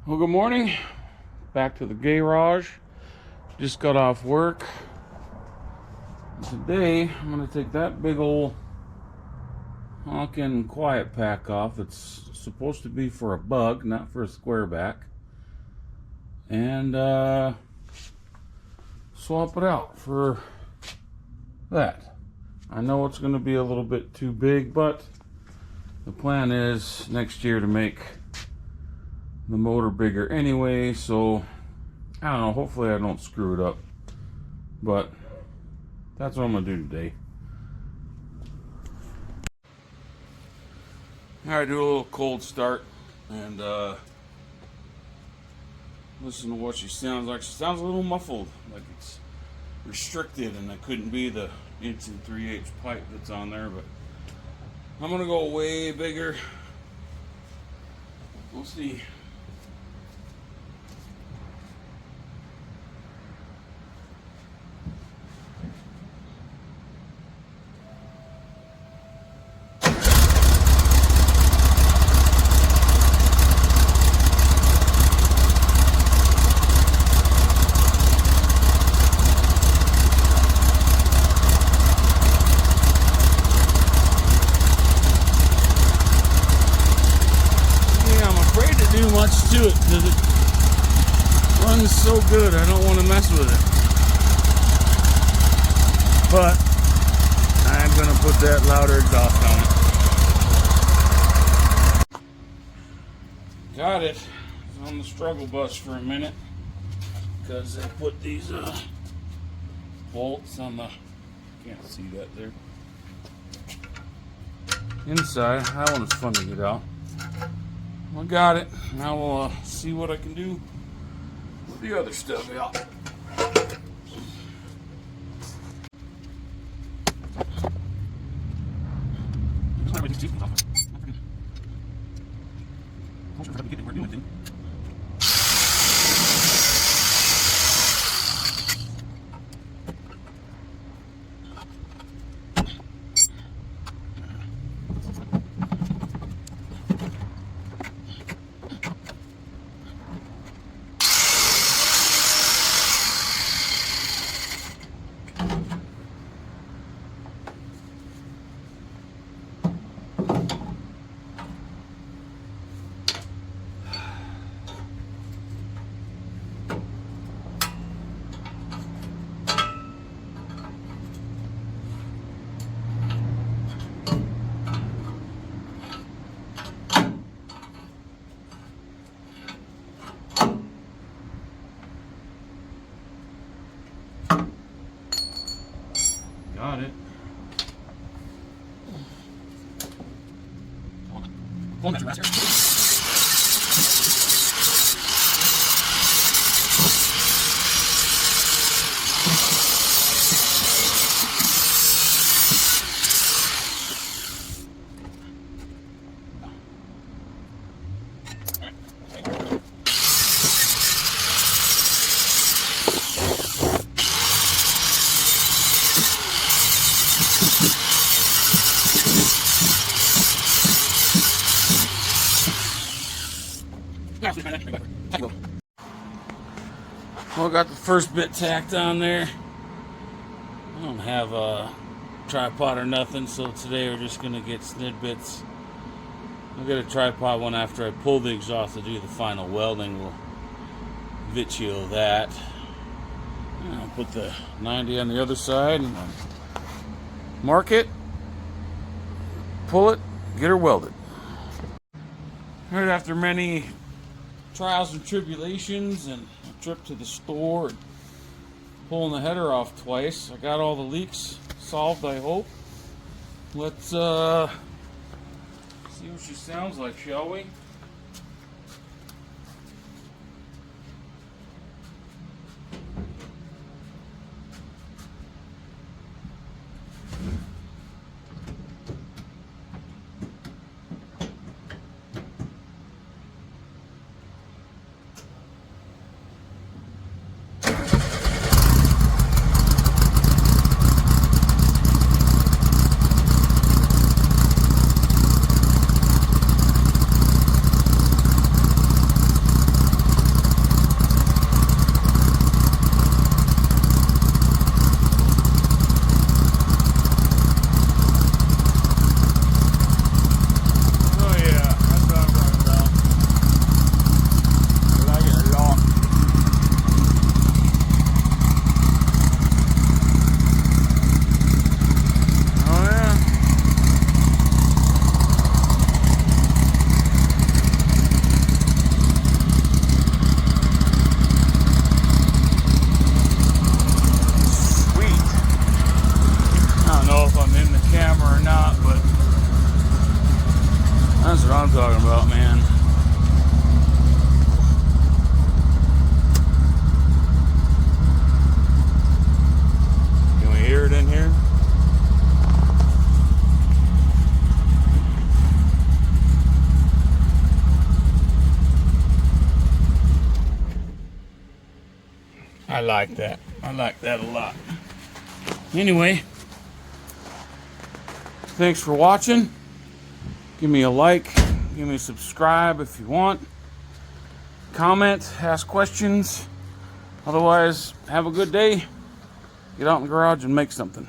Well, good morning. Back to the garage. Just got off work. Today, I'm going to take that big old honkin' quiet pack off. It's supposed to be for a bug, not for a squareback. And swap it out for that. I know it's going to be a little bit too big, but the plan is next year to make the motor bigger anyway, so I don't know, hopefully I don't screw it up, but that's what I'm gonna do today. Alright, do a little cold start and listen to what she sounds like. She sounds a little muffled, like it's restricted, and it couldn't be the 1 3/8 pipe that's on there, but I'm gonna go way bigger. We'll see. Much to it because it runs so good. I don't want to mess with it, but I'm gonna put that louder exhaust on it. Got it. It's on the struggle bus for a minute because I put these bolts on the, can't see that there, inside. That one is fun to get out. I got it. Now we'll see what I can do with the other stuff out. Got it. Well, got the first bit tacked on there. I don't have a tripod or nothing, so today we're just gonna get snid bits. I'll get a tripod one after I pull the exhaust to do the final welding. We'll video that. And I'll put the 90 on the other side and mark it, pull it, get her welded. Right after many trials and tribulations and a trip to the store and pulling the header off twice, I got all the leaks solved, I hope. Let's see what she sounds like, shall we? I like that. I like that a lot. Anyway, thanks for watching. Give me a like. Give me a subscribe if you want. Comment. Ask questions. Otherwise, have a good day. Get out in the garage and make something.